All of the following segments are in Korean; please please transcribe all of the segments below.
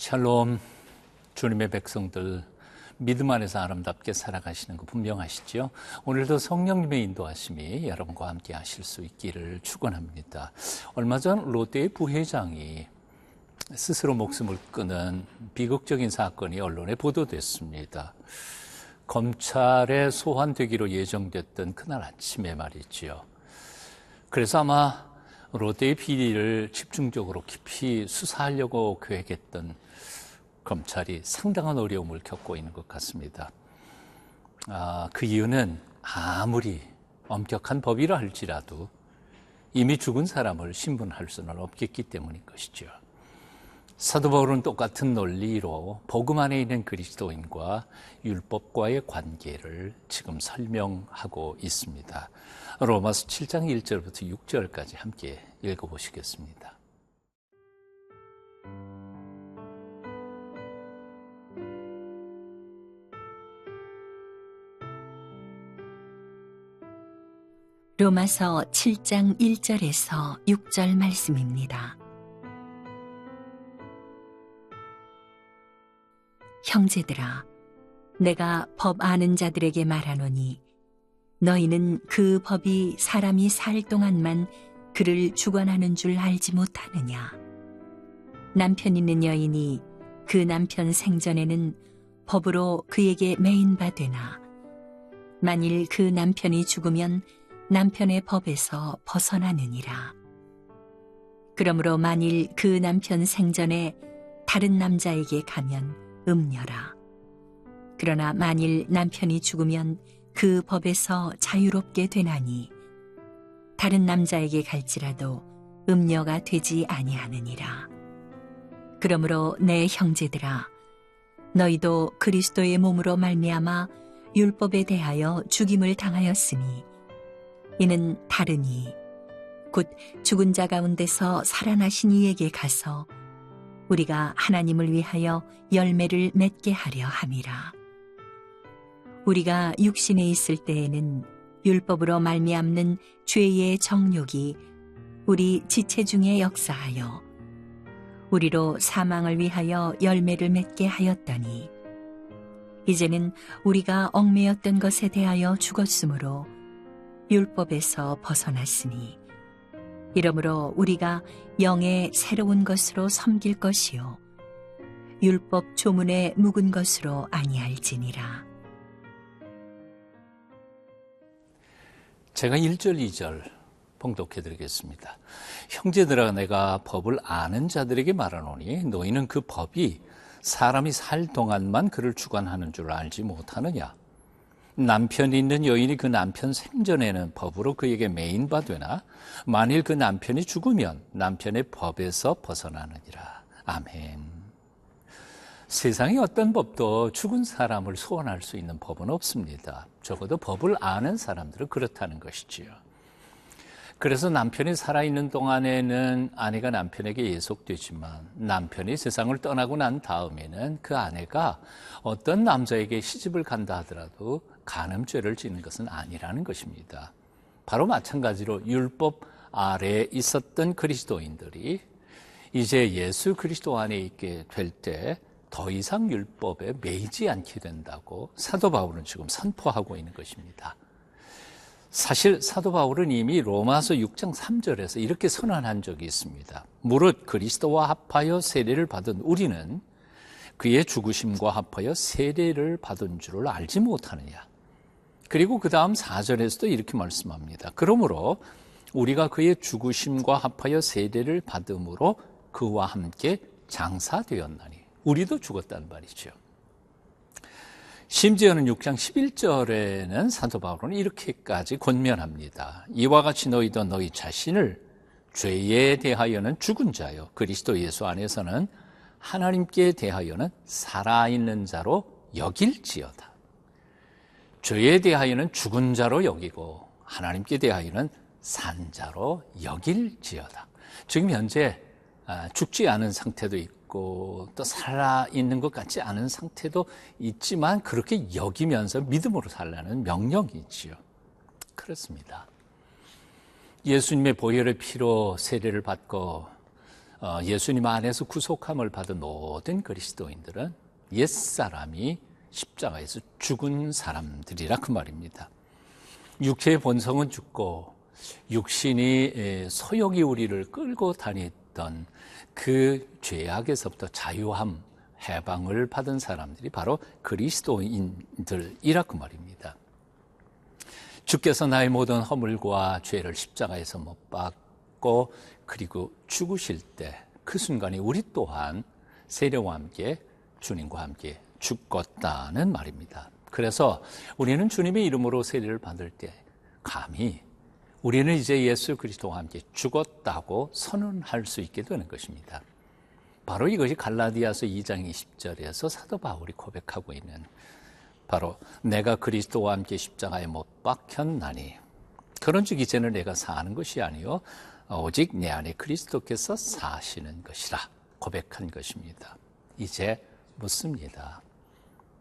샬롬, 주님의 백성들, 믿음 안에서 아름답게 살아가시는 거 분명하시죠? 오늘도 성령님의 인도하심이 여러분과 함께 하실 수 있기를 축원합니다. 얼마 전 롯데의 부회장이 스스로 목숨을 끊은 비극적인 사건이 언론에 보도됐습니다. 검찰에 소환되기로 예정됐던 그날 아침에 말이지요. 그래서 아마 롯데의 비리를 집중적으로 깊이 수사하려고 계획했던 검찰이 상당한 어려움을 겪고 있는 것 같습니다. 그 이유는 아무리 엄격한 법이라 할지라도 이미 죽은 사람을 신문할 수는 없겠기 때문인 것이죠. 사도 바울은 똑같은 논리로 복음 안에 있는 그리스도인과 율법과의 관계를 지금 설명하고 있습니다. 로마서 7장 1절부터 6절까지 함께 읽어보시겠습니다. 로마서 7장 1절에서 6절 말씀입니다. 형제들아, 내가 법 아는 자들에게 말하노니 너희는 그 법이 사람이 살 동안만 그를 주관하는 줄 알지 못하느냐. 남편 있는 여인이 그 남편 생전에는 법으로 그에게 매인 바 되나 만일 그 남편이 죽으면 남편의 법에서 벗어나느니라. 그러므로 만일 그 남편 생전에 다른 남자에게 가면 음녀라. 그러나 만일 남편이 죽으면 그 법에서 자유롭게 되나니 다른 남자에게 갈지라도 음녀가 되지 아니하느니라. 그러므로 내 형제들아, 너희도 그리스도의 몸으로 말미암아 율법에 대하여 죽임을 당하였으니 이는 다르니 곧 죽은 자 가운데서 살아나신 이에게 가서 우리가 하나님을 위하여 열매를 맺게 하려 함이라. 우리가 육신에 있을 때에는 율법으로 말미암는 죄의 정욕이 우리 지체 중에 역사하여 우리로 사망을 위하여 열매를 맺게 하였더니 이제는 우리가 얽매였던 것에 대하여 죽었으므로 율법에서 벗어났으니 이러므로 우리가 영의 새로운 것으로 섬길 것이요 율법 조문에 묵은 것으로 아니할지니라. 제가 1절, 2절 봉독해 드리겠습니다. 형제들아, 내가 법을 아는 자들에게 말하노니 너희는 그 법이 사람이 살 동안만 그를 주관하는 줄 알지 못하느냐. 남편이 있는 여인이 그 남편 생전에는 법으로 그에게 매인 바 되나 만일 그 남편이 죽으면 남편의 법에서 벗어나느니라. 아멘. 세상의 어떤 법도 죽은 사람을 소환할 수 있는 법은 없습니다. 적어도 법을 아는 사람들은 그렇다는 것이지요. 그래서 남편이 살아있는 동안에는 아내가 남편에게 예속되지만 남편이 세상을 떠나고 난 다음에는 그 아내가 어떤 남자에게 시집을 간다 하더라도 간음죄를 지는 것은 아니라는 것입니다. 바로 마찬가지로 율법 아래에 있었던 그리스도인들이 이제 예수 그리스도 안에 있게 될 때 더 이상 율법에 매이지 않게 된다고 사도 바울은 지금 선포하고 있는 것입니다. 사실 사도 바울은 이미 로마서 6장 3절에서 이렇게 선언한 적이 있습니다. 무릇 그리스도와 합하여 세례를 받은 우리는 그의 죽으심과 합하여 세례를 받은 줄을 알지 못하느냐. 그리고 그 다음 4절에서도 이렇게 말씀합니다. 그러므로 우리가 그의 죽으심과 합하여 세례를 받음으로 그와 함께 장사되었나니. 우리도 죽었다는 말이죠. 심지어는 6장 11절에는 사도 바울은 이렇게까지 권면합니다. 이와 같이 너희도 너희 자신을 죄에 대하여는 죽은 자요 그리스도 예수 안에서는 하나님께 대하여는 살아있는 자로 여길지어다. 죄에 대하여는 죽은 자로 여기고 하나님께 대하여는 산 자로 여길지어다. 지금 현재 죽지 않은 상태도 있고 또 살아있는 것 같지 않은 상태도 있지만 그렇게 여기면서 믿음으로 살라는 명령이 있지요. 그렇습니다. 예수님의 보혈의 피로 세례를 받고 예수님 안에서 구속함을 받은 모든 그리스도인들은 옛사람이 십자가에서 죽은 사람들이라 그 말입니다. 육체의 본성은 죽고 육신이 소욕이 우리를 끌고 다녔던 그 죄악에서부터 자유함, 해방을 받은 사람들이 바로 그리스도인들이라 그 말입니다. 주께서 나의 모든 허물과 죄를 십자가에서 못 박고 그리고 죽으실 때 그 순간에 우리 또한 세례와 함께 주님과 함께 죽었다는 말입니다. 그래서 우리는 주님의 이름으로 세례를 받을 때 감히 우리는 이제 예수 그리스도와 함께 죽었다고 선언할 수 있게 되는 것입니다. 바로 이것이 갈라디아서 2장 20절에서 사도 바울이 고백하고 있는 바로 내가 그리스도와 함께 십자가에 못 박혔나니 그런즉 이제는 내가 사는 것이 아니요 오직 내 안에 그리스도께서 사시는 것이라 고백한 것입니다. 이제 묻습니다.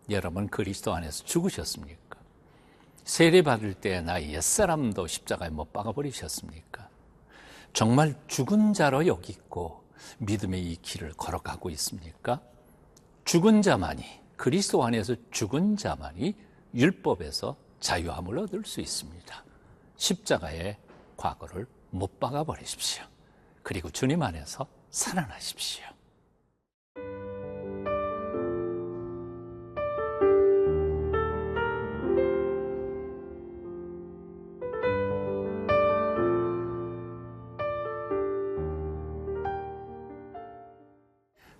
여러분 그리스도 안에서 죽으셨습니까? 세례 받을 때 나의 옛사람도 십자가에 못 박아버리셨습니까? 정말 죽은 자로 여기고 믿음의 이 길을 걸어가고 있습니까? 죽은 자만이 그리스도 안에서 죽은 자만이 율법에서 자유함을 얻을 수 있습니다. 십자가의 과거를 못 박아버리십시오. 그리고 주님 안에서 살아나십시오.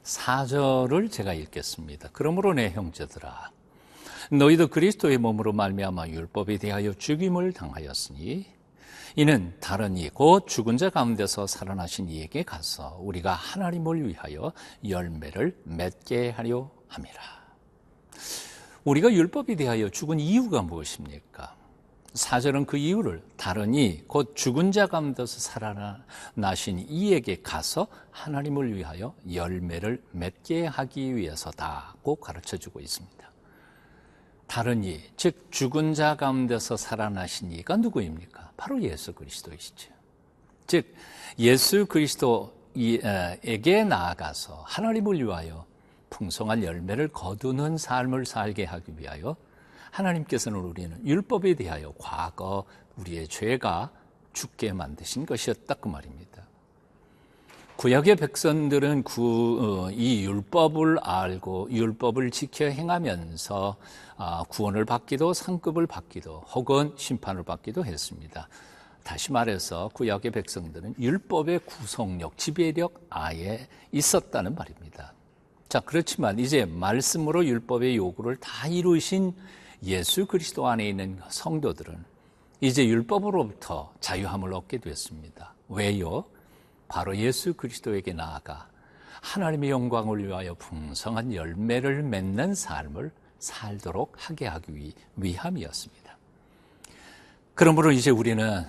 사절을 제가 읽겠습니다. 그러므로 내 형제들아 너희도 그리스도의 몸으로 말미암아 율법에 대하여 죽임을 당하였으니 이는 다른 이 곧 죽은 자 가운데서 살아나신 이에게 가서 우리가 하나님을 위하여 열매를 맺게 하려 함이라. 우리가 율법에 대하여 죽은 이유가 무엇입니까? 4절은 그 이유를 다른 이 곧 죽은 자 가운데서 살아나신 이에게 가서 하나님을 위하여 열매를 맺게 하기 위해서다고 가르쳐주고 있습니다. 다른 이, 즉 죽은 자 가운데서 살아나신 이가 누구입니까? 바로 예수 그리스도이시죠. 즉 예수 그리스도에게 나아가서 하나님을 위하여 풍성한 열매를 거두는 삶을 살게 하기 위하여 하나님께서는 우리는 율법에 대하여 과거 우리의 죄가 죽게 만드신 것이었다 그 말입니다. 구약의 백성들은 이 율법을 알고 율법을 지켜 행하면서 구원을 받기도 상급을 받기도 혹은 심판을 받기도 했습니다. 다시 말해서 구약의 백성들은 율법의 구속력, 지배력 아예 있었다는 말입니다. 자, 그렇지만 이제 말씀으로 율법의 요구를 다 이루신 예수 그리스도 안에 있는 성도들은 이제 율법으로부터 자유함을 얻게 됐습니다. 왜요? 바로 예수 그리스도에게 나아가 하나님의 영광을 위하여 풍성한 열매를 맺는 삶을 살도록 하게 하기 위함이었습니다. 그러므로 이제 우리는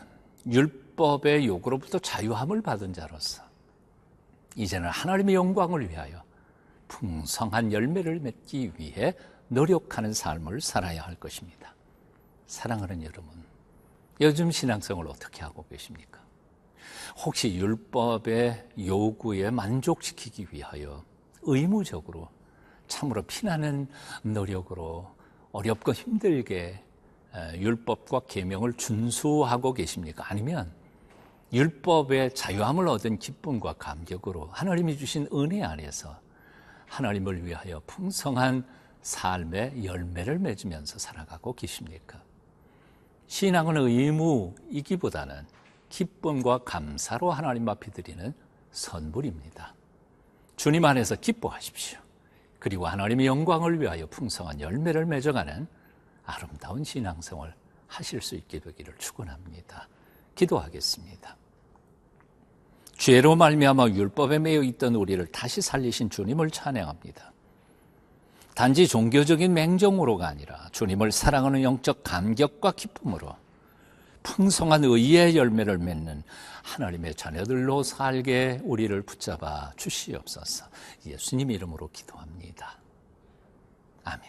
율법의 요구로부터 자유함을 받은 자로서 이제는 하나님의 영광을 위하여 풍성한 열매를 맺기 위해 노력하는 삶을 살아야 할 것입니다. 사랑하는 여러분, 요즘 신앙생활을 어떻게 하고 계십니까? 혹시 율법의 요구에 만족시키기 위하여 의무적으로 참으로 피나는 노력으로 어렵고 힘들게 율법과 계명을 준수하고 계십니까? 아니면 율법의 자유함을 얻은 기쁨과 감격으로 하나님이 주신 은혜 안에서 하나님을 위하여 풍성한 삶의 열매를 맺으면서 살아가고 계십니까? 신앙은 의무이기보다는 기쁨과 감사로 하나님 앞에 드리는 선물입니다. 주님 안에서 기뻐하십시오. 그리고 하나님의 영광을 위하여 풍성한 열매를 맺어가는 아름다운 신앙생활 하실 수 있게 되기를 축원합니다. 기도하겠습니다. 죄로 말미암아 율법에 매여 있던 우리를 다시 살리신 주님을 찬양합니다. 단지 종교적인 맹정으로가 아니라 주님을 사랑하는 영적 감격과 기쁨으로 풍성한 의의 열매를 맺는 하나님의 자녀들로 살게 우리를 붙잡아 주시옵소서. 예수님 이름으로 기도합니다. 아멘.